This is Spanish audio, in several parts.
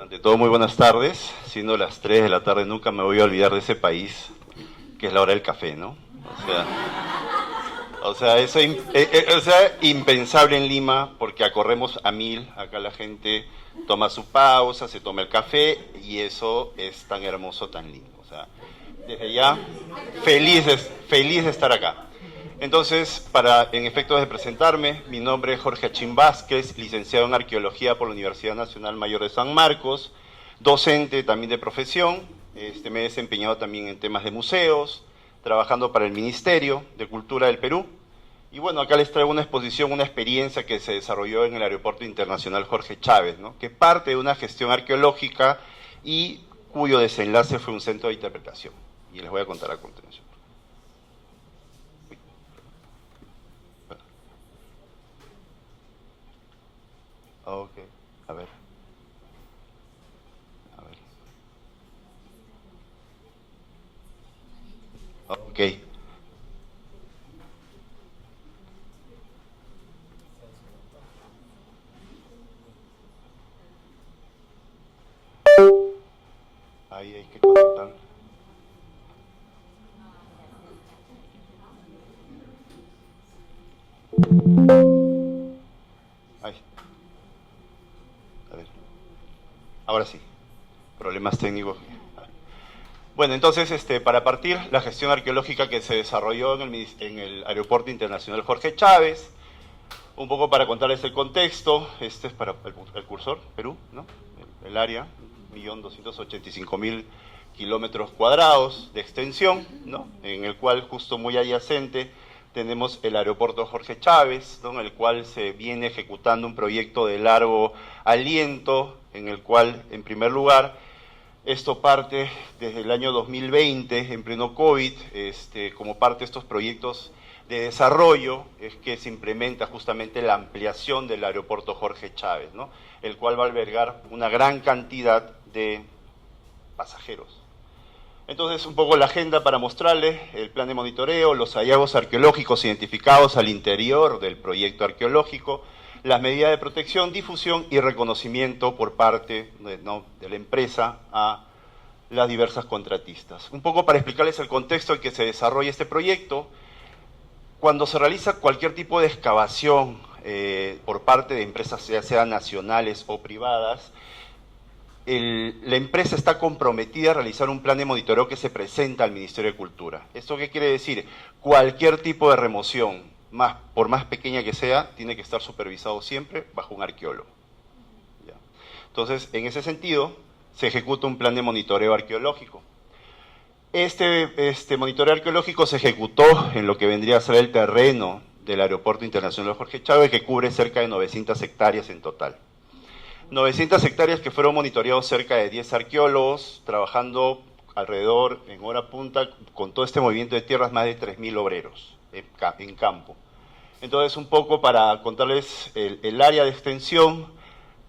Ante todo, muy buenas tardes. Siendo las 3 de la tarde, nunca me voy a olvidar de ese país, que es la hora del café, ¿no? Eso impensable en Lima, porque acorremos a mil. Acá la gente toma su pausa, se toma el café, y eso es tan hermoso, tan lindo. O sea, desde ya, feliz de estar acá. Entonces, en efectos de presentarme, mi nombre es Jorge Achín Vázquez, licenciado en Arqueología por la Universidad Nacional Mayor de San Marcos, docente también de profesión. Me he desempeñado también en temas de museos, trabajando para el Ministerio de Cultura del Perú. Y bueno, acá les traigo una exposición, una experiencia que se desarrolló en el Aeropuerto Internacional Jorge Chávez, ¿no? Que parte de una gestión arqueológica y cuyo desenlace fue un centro de interpretación. Y les voy a contar a continuación. Ok, a ver. Ok. Ahí hay que conectar. Ahí. A ver. Ahora sí. Problemas técnicos. Bueno, entonces, para partir, la gestión arqueológica que se desarrolló en el Aeropuerto Internacional Jorge Chávez, un poco para contarles el contexto. Este es para el cursor, Perú, ¿no? El área, 1.285.000 kilómetros cuadrados de extensión, ¿no? En el cual, justo muy adyacente, tenemos el aeropuerto Jorge Chávez, ¿no? En el cual se viene ejecutando un proyecto de largo aliento, en el cual, en primer lugar, esto parte desde el año 2020, en pleno COVID, como parte de estos proyectos de desarrollo, es que se implementa justamente la ampliación del aeropuerto Jorge Chávez, ¿no? El cual va a albergar una gran cantidad de pasajeros. Entonces, un poco la agenda para mostrarles el plan de monitoreo, los hallazgos arqueológicos identificados al interior del proyecto arqueológico, las medidas de protección, difusión y reconocimiento por parte de la empresa a las diversas contratistas. Un poco para explicarles el contexto en que se desarrolla este proyecto. Cuando se realiza cualquier tipo de excavación por parte de empresas, ya sean nacionales o privadas, la empresa está comprometida a realizar un plan de monitoreo que se presenta al Ministerio de Cultura. ¿Esto qué quiere decir? Cualquier tipo de remoción, por más pequeña que sea, tiene que estar supervisado siempre bajo un arqueólogo. ¿Ya? Entonces, en ese sentido, se ejecuta un plan de monitoreo arqueológico. Este monitoreo arqueológico se ejecutó en lo que vendría a ser el terreno del Aeropuerto Internacional Jorge Chávez, que cubre cerca de 900 hectáreas en total. 900 hectáreas que fueron monitoreados cerca de 10 arqueólogos, trabajando alrededor, en hora punta, con todo este movimiento de tierras, más de 3.000 obreros en campo. Entonces, un poco para contarles el área de extensión,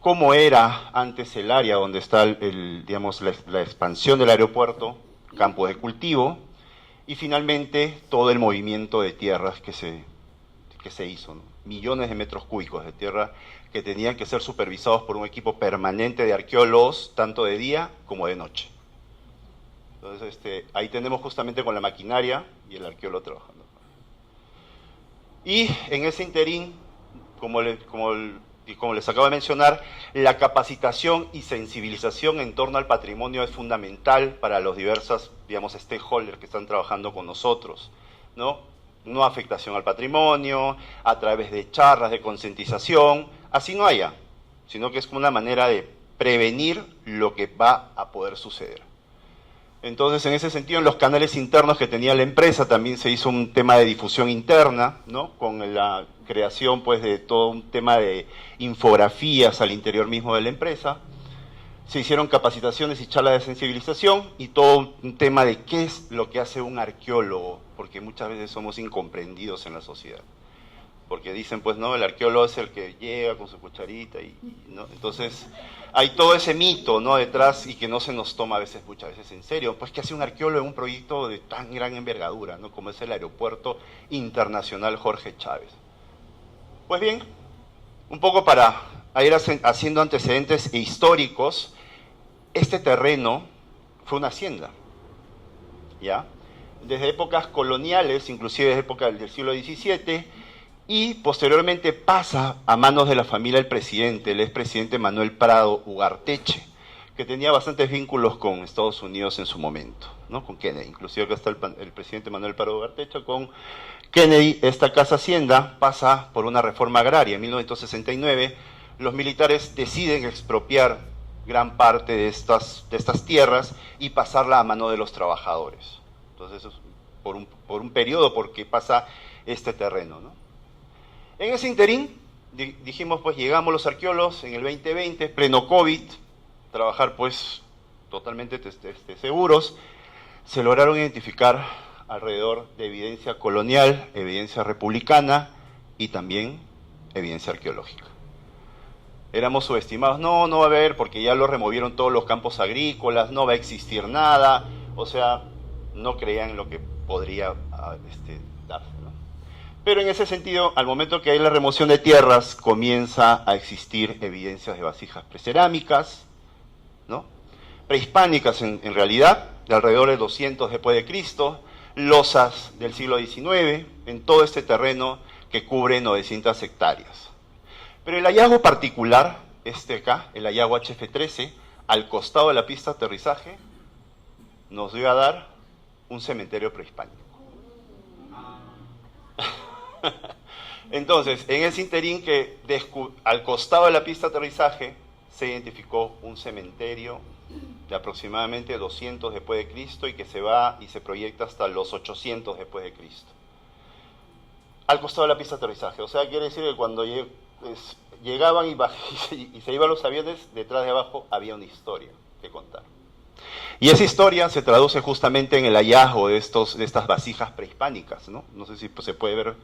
cómo era antes el área donde está la expansión del aeropuerto, campos de cultivo, y finalmente todo el movimiento de tierras que se hizo, ¿no? Millones de metros cúbicos de tierra que tenían que ser supervisados por un equipo permanente de arqueólogos, tanto de día como de noche. Entonces, ahí tenemos justamente con la maquinaria y el arqueólogo trabajando. Y en ese interín, como les acabo de mencionar, la capacitación y sensibilización en torno al patrimonio es fundamental para los diversos, stakeholders que están trabajando con nosotros, ¿no? No afectación al patrimonio, a través de charlas de concientización, así no haya, sino que es como una manera de prevenir lo que va a poder suceder. Entonces, en ese sentido, en los canales internos que tenía la empresa también se hizo un tema de difusión interna, ¿no? Con la creación, pues, de todo un tema de infografías al interior mismo de la empresa. Se hicieron capacitaciones y charlas de sensibilización y todo un tema de qué es lo que hace un arqueólogo, porque muchas veces somos incomprendidos en la sociedad. Porque dicen, pues, no, el arqueólogo es el que llega con su cucharita ¿no? Entonces, hay todo ese mito, ¿no?, detrás, y que no se nos toma muchas veces en serio. Pues, ¿qué hace un arqueólogo en un proyecto de tan gran envergadura, ¿no?, como es el Aeropuerto Internacional Jorge Chávez? Pues bien, un poco para ir haciendo antecedentes históricos, este terreno fue una hacienda, ¿ya? Desde épocas coloniales, inclusive desde época del siglo XVII, y posteriormente pasa a manos de la familia del presidente, el expresidente Manuel Prado Ugarteche, que tenía bastantes vínculos con Estados Unidos en su momento, ¿no? Con Kennedy. Inclusive acá está el presidente Manuel Prado Ugarteche con Kennedy. Esta casa hacienda pasa por una reforma agraria. En 1969 los militares deciden expropiar gran parte de estas tierras y pasarla a mano de los trabajadores. Entonces eso es por un periodo porque pasa este terreno, ¿no? En ese interín dijimos, pues llegamos los arqueólogos en el 2020, pleno COVID, trabajar pues totalmente seguros. Se lograron identificar alrededor de evidencia colonial, evidencia republicana y también evidencia arqueológica. Éramos subestimados, no va a haber porque ya lo removieron todos los campos agrícolas, no va a existir nada, o sea, no creían lo que podría darse, ¿no? Pero en ese sentido, al momento que hay la remoción de tierras, comienza a existir evidencias de vasijas precerámicas, ¿no? Prehispánicas en realidad, de alrededor de 200 después de Cristo, losas del siglo XIX, en todo este terreno que cubre 900 hectáreas. Pero el hallazgo particular, acá, el hallazgo HF13, al costado de la pista de aterrizaje, nos dio a dar un cementerio prehispánico. Entonces, en ese interín que al costado de la pista de aterrizaje se identificó un cementerio de aproximadamente 200 después de Cristo y que se va y se proyecta hasta los 800 después de Cristo. Al costado de la pista de aterrizaje, o sea, quiere decir que cuando llegaban y se iban los aviones, detrás de abajo había una historia que contar. Y esa historia se traduce justamente en el hallazgo de estas vasijas prehispánicas, ¿no? No sé si se puede ver,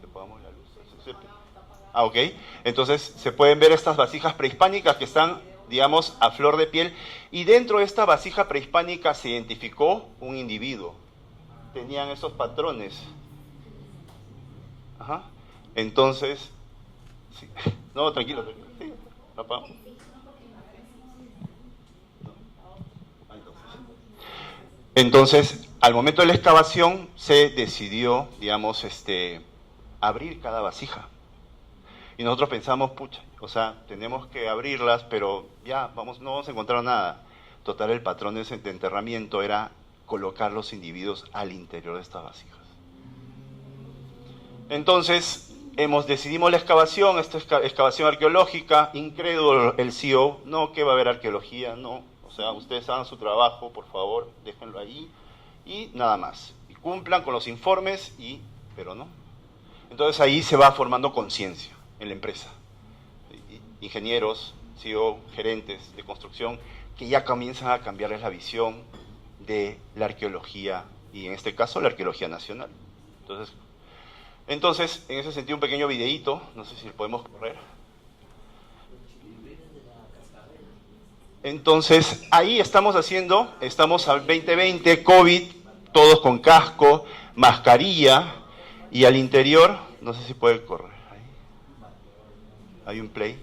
¿apagamos la luz? Ok. Entonces se pueden ver estas vasijas prehispánicas que están, digamos, a flor de piel, y dentro de esta vasija prehispánica se identificó un individuo. Tenían esos patrones. Ajá. Entonces, sí. No, tranquilo. Sí, no apagamos. Entonces, al momento de la excavación se decidió, digamos, abrir cada vasija. Y nosotros pensamos, pucha, o sea, tenemos que abrirlas, pero ya, no vamos a encontrar nada. Total, el patrón de enterramiento era colocar los individuos al interior de estas vasijas. Entonces, decidimos la excavación, esta excavación arqueológica, incrédulo el CEO, no, que va a haber arqueología, no. O sea, ustedes hagan su trabajo, por favor, déjenlo ahí, y nada más. Y cumplan con los informes, pero no. Entonces ahí se va formando conciencia en la empresa. Ingenieros, CEO, gerentes de construcción, que ya comienzan a cambiarles la visión de la arqueología, y en este caso la arqueología nacional. Entonces, en ese sentido, un pequeño videíto, no sé si lo podemos correr. Entonces, ahí estamos al 2020, COVID, todos con casco, mascarilla, y al interior, no sé si puede correr. Ahí. Hay un play.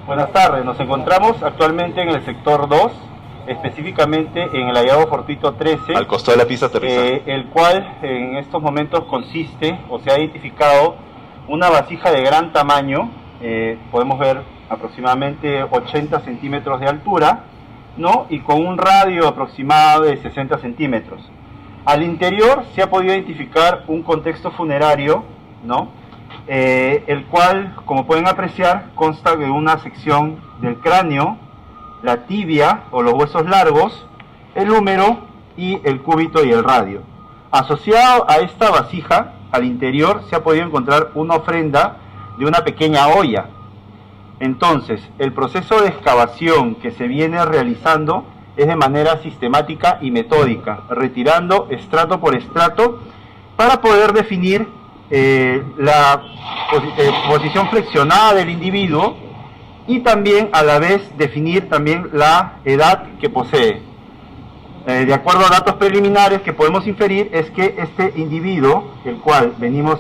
Buenas tardes, nos encontramos actualmente en el sector 2, específicamente en el hallazgo fortuito 13, al costado de la pista de aterrizaje, el cual en estos momentos consiste, o se ha identificado, una vasija de gran tamaño, podemos ver aproximadamente 80 centímetros de altura, ¿no? Y con un radio aproximado de 60 centímetros. Al interior se ha podido identificar un contexto funerario, ¿no? El cual, como pueden apreciar, consta de una sección del cráneo, la tibia o los huesos largos, el húmero y el cúbito y el radio. Asociado a esta vasija, al interior se ha podido encontrar una ofrenda de una pequeña olla. Entonces, el proceso de excavación que se viene realizando es de manera sistemática y metódica, retirando estrato por estrato para poder definir la posición flexionada del individuo y también a la vez definir también la edad que posee. De acuerdo a datos preliminares que podemos inferir es que este individuo, el cual venimos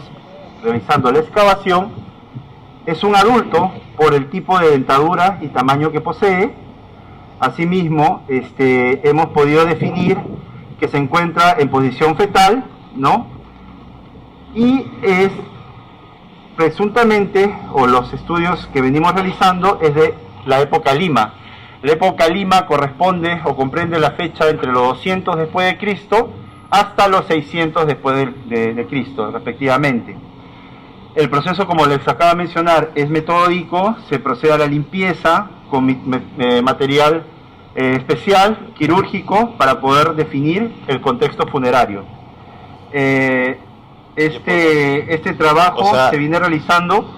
realizando la excavación, Es un adulto por el tipo de dentadura y tamaño que posee. Asimismo, hemos podido definir que se encuentra en posición fetal, ¿no? Y es presuntamente, o los estudios que venimos realizando, es de la época Lima. La época Lima corresponde o comprende la fecha entre los 200 después de Cristo hasta los 600 después de Cristo, respectivamente. El proceso, como les acabo de mencionar, es metódico, se procede a la limpieza con material especial, quirúrgico, para poder definir el contexto funerario. Este trabajo se viene realizando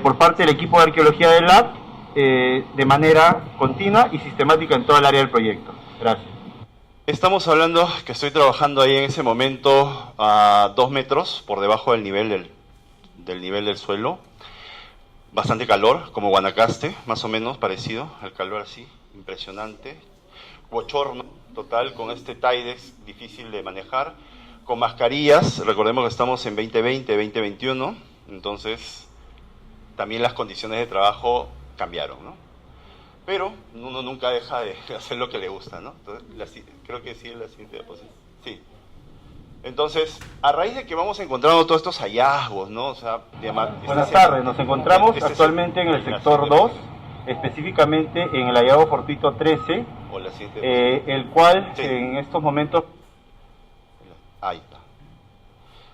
por parte del equipo de arqueología del LAB de manera continua y sistemática en toda el área del proyecto. Gracias. Estamos hablando que estoy trabajando ahí en ese momento a 2 metros por debajo del nivel del suelo. Bastante calor, como Guanacaste, más o menos parecido, el calor así, impresionante. Bochorno total con este Tidex difícil de manejar. Con mascarillas, recordemos que estamos en 2020, 2021, entonces también las condiciones de trabajo cambiaron, ¿no? Pero uno nunca deja de hacer lo que le gusta, ¿no? Entonces, creo que sí es la siguiente diapositiva. Sí. Entonces, a raíz de que vamos encontrando todos estos hallazgos, ¿no? O sea, buenas tardes, nos encontramos actualmente en el sector 2, específicamente en el hallazgo fortuito 13, el cual en estos momentos... Ahí está.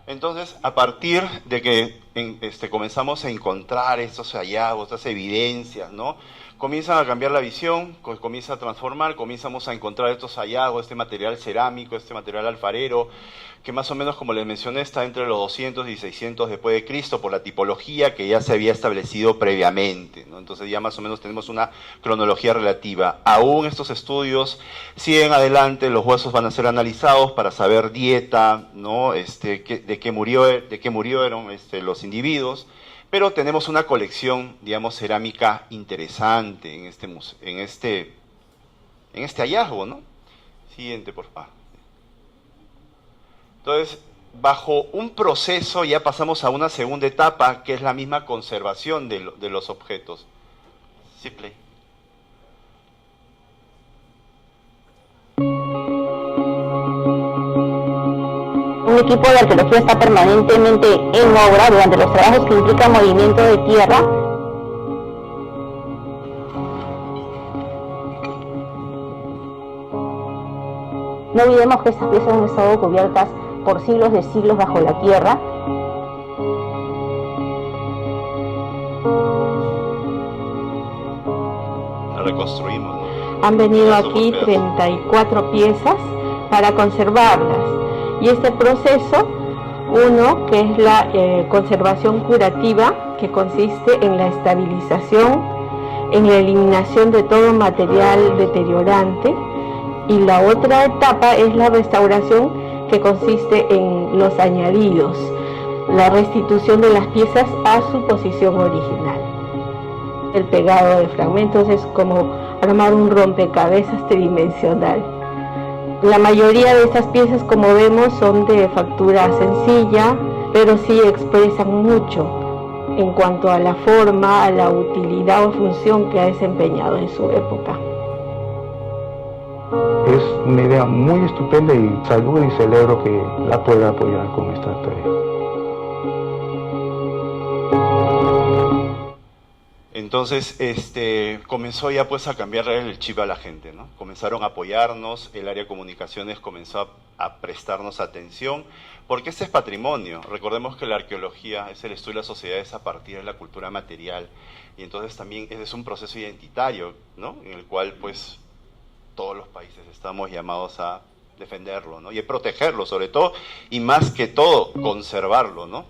Entonces, a partir de que comenzamos a encontrar estos hallazgos, estas evidencias, ¿no? Comienzan a cambiar la visión, comienza a transformar, comenzamos a encontrar estos hallazgos, este material cerámico, este material alfarero, que más o menos, como les mencioné, está entre los 200 y 600 después de Cristo por la tipología que ya se había establecido previamente, ¿no? Entonces ya más o menos tenemos una cronología relativa. Aún estos estudios siguen adelante, los huesos van a ser analizados para saber dieta, ¿no? De qué murieron los individuos, pero tenemos una colección, digamos, cerámica interesante en este hallazgo, ¿no? Siguiente, por favor. Entonces, bajo un proceso ya pasamos a una segunda etapa, que es la misma conservación de los objetos. Sí, play. Un equipo de arqueología está permanentemente en obra durante los trabajos que implican movimiento de tierra. No olvidemos que estas piezas han estado cubiertas por siglos de siglos bajo la tierra. La reconstruimos, ¿no? Han venido aquí 34 piezas para conservarlas. Y este proceso, uno que es la conservación curativa, que consiste en la estabilización, en la eliminación de todo material deteriorante, y la otra etapa es la restauración, que consiste en los añadidos, la restitución de las piezas a su posición original. El pegado de fragmentos es como armar un rompecabezas tridimensional. La mayoría de estas piezas, como vemos, son de factura sencilla, pero sí expresan mucho en cuanto a la forma, a la utilidad o función que ha desempeñado en su época. Es una idea muy estupenda y saludo y celebro que la pueda apoyar con esta tarea. Entonces, comenzó ya pues a cambiar el chip a la gente, ¿no? Comenzaron a apoyarnos, el área de comunicaciones comenzó a prestarnos atención, porque este es patrimonio. Recordemos que la arqueología es el estudio de las sociedades a partir de la cultura material, y entonces también es un proceso identitario, ¿no? En el cual pues todos los países estamos llamados a defenderlo, ¿no? Y a protegerlo sobre todo, y más que todo, conservarlo, ¿no?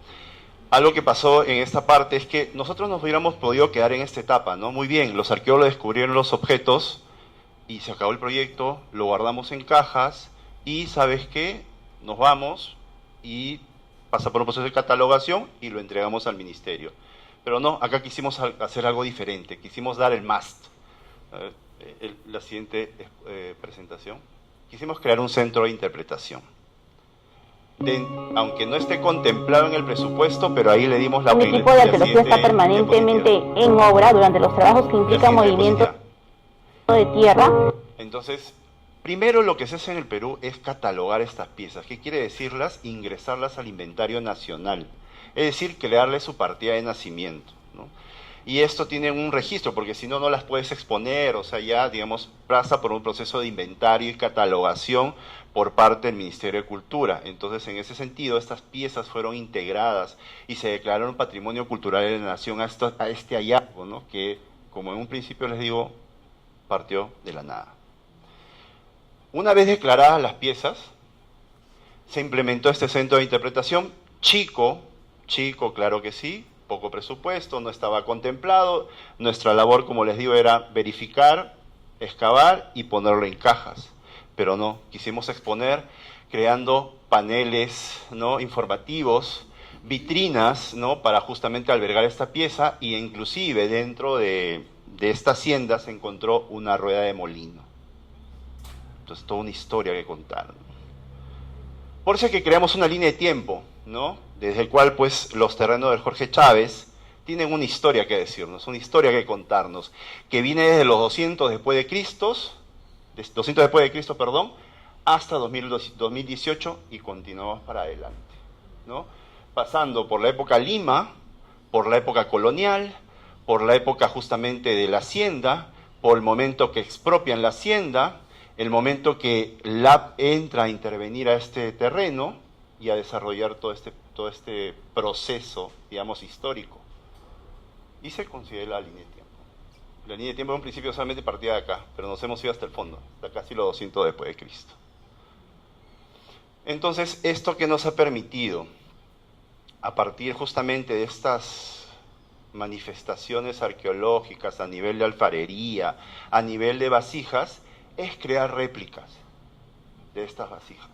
Algo que pasó en esta parte es que nosotros nos hubiéramos podido quedar en esta etapa, ¿no? Muy bien, los arqueólogos descubrieron los objetos y se acabó el proyecto, lo guardamos en cajas y, ¿sabes qué? Nos vamos y pasa por un proceso de catalogación y lo entregamos al ministerio. Pero no, acá quisimos hacer algo diferente, quisimos dar el must. La siguiente presentación. Quisimos crear un centro de interpretación. aunque no esté contemplado en el presupuesto, pero ahí le dimos la Un equipo de arqueología está permanentemente en obra durante los trabajos que implican movimiento de tierra. Entonces, primero lo que se hace en el Perú es catalogar estas piezas. ¿Qué quiere decirlas? Ingresarlas al inventario nacional. Es decir, crearle su partida de nacimiento, ¿no? Y esto tiene un registro, porque si no, no las puedes exponer, o sea, ya, digamos, pasa por un proceso de inventario y catalogación por parte del Ministerio de Cultura. Entonces, en ese sentido, estas piezas fueron integradas y se declararon Patrimonio Cultural de la Nación a este hallazgo, ¿no? Que, como en un principio les digo, partió de la nada. Una vez declaradas las piezas, se implementó este centro de interpretación, chico, claro que sí, poco presupuesto, no estaba contemplado. Nuestra labor, como les digo, era verificar, excavar y ponerlo en cajas. Pero no, quisimos exponer creando paneles, ¿no?, informativos, vitrinas, ¿no?, para justamente albergar esta pieza, y inclusive dentro de esta hacienda se encontró una rueda de molino. Entonces, toda una historia que contar, ¿no? Por eso es que creamos una línea de tiempo, ¿no?, desde el cual, pues, los terrenos del Jorge Chávez tienen una historia que decirnos, una historia que contarnos, que viene desde los 200 después de Cristo, hasta 2018 y continuamos para adelante, ¿no? Pasando por la época Lima, por la época colonial, por la época justamente de la hacienda, por el momento que expropian la hacienda, el momento que LAP entra a intervenir a este terreno y a desarrollar todo este proceso, digamos, histórico. Y se considera la línea de tiempo. La línea de tiempo en un principio solamente partía de acá, pero nos hemos ido hasta el fondo, hasta casi los 200 después de Cristo. Entonces, esto que nos ha permitido, a partir justamente de estas manifestaciones arqueológicas a nivel de alfarería, a nivel de vasijas, es crear réplicas de estas vasijas.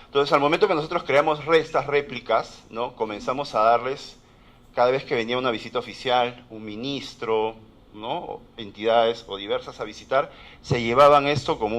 Entonces, al momento que nosotros creamos estas réplicas, ¿no?, comenzamos a darles, cada vez que venía una visita oficial, un ministro, ¿no?, entidades o diversas a visitar, se llevaban esto como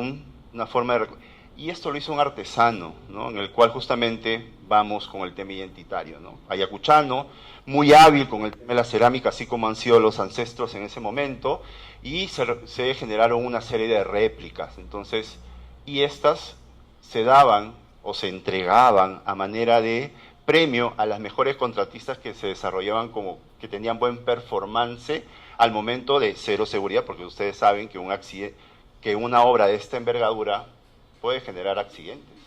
una forma de... Y esto lo hizo un artesano, ¿no?, en el cual justamente vamos con el tema identitario, ¿no? Ayacuchano, muy hábil con el tema de la cerámica, así como han sido los ancestros en ese momento, y se generaron una serie de réplicas. Entonces, y estas se daban o se entregaban a manera de premio a las mejores contratistas que se desarrollaban, como que tenían buen performance al momento de cero seguridad, porque ustedes saben que una obra de esta envergadura puede generar accidentes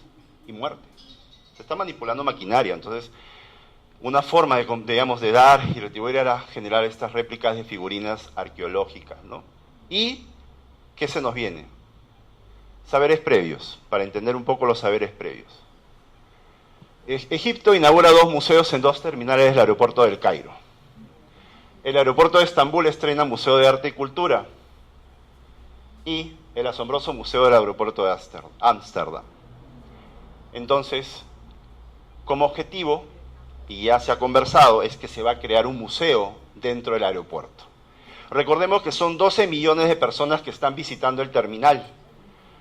y muertes. Se está manipulando maquinaria. Entonces, una forma de dar y retribuir era generar estas réplicas de figurinas arqueológicas, ¿no? ¿Y qué se nos viene? Saberes previos, para entender un poco los saberes previos. Egipto inaugura 2 museos en 2 terminales del aeropuerto del Cairo. El aeropuerto de Estambul estrena Museo de Arte y Cultura y el asombroso Museo del Aeropuerto de Ámsterdam. Entonces, como objetivo, y ya se ha conversado, es que se va a crear un museo dentro del aeropuerto. Recordemos que son 12 millones de personas que están visitando el terminal.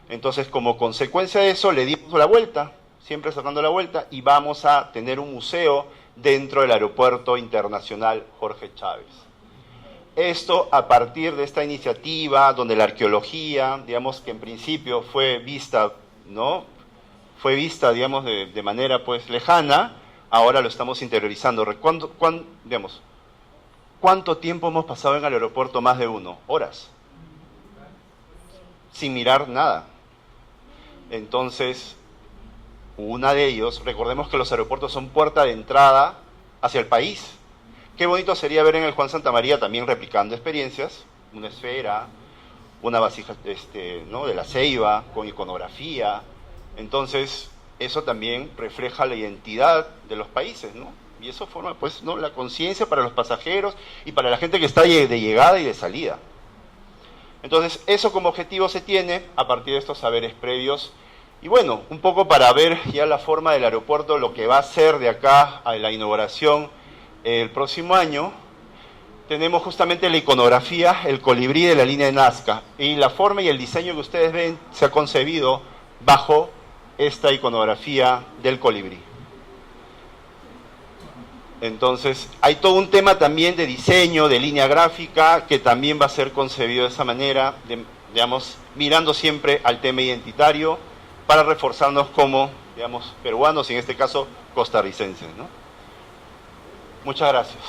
Entonces, como consecuencia de eso, le dimos la vuelta, siempre sacando la vuelta, y vamos a tener un museo dentro del Aeropuerto Internacional Jorge Chávez. Esto a partir de esta iniciativa, donde la arqueología, digamos que en principio fue vista, ¿no?, fue vista, digamos, de manera pues lejana, ahora lo estamos interiorizando. ¿Cuánto tiempo hemos pasado en el aeropuerto? Más de 1 horas, sin mirar nada. Entonces, una de ellos, recordemos que los aeropuertos son puerta de entrada hacia el país. Qué bonito sería ver en el Juan Santamaría también replicando experiencias, una esfera, una vasija, ¿no?, de la Ceiba, con iconografía. Entonces, eso también refleja la identidad de los países, ¿no? Y eso forma, pues, ¿no?, la conciencia para los pasajeros y para la gente que está de llegada y de salida. Entonces, eso como objetivo se tiene a partir de estos saberes previos. Y bueno, un poco para ver ya la forma del aeropuerto, lo que va a ser de acá a la inauguración el próximo año. Tenemos justamente la iconografía, el colibrí de la línea de Nazca. Y la forma y el diseño que ustedes ven se ha concebido bajo esta iconografía del colibrí. Entonces, hay todo un tema también de diseño, de línea gráfica, que también va a ser concebido de esa manera, digamos, mirando siempre al tema identitario, para reforzarnos como, digamos, peruanos y en este caso costarricenses, ¿no? Muchas gracias.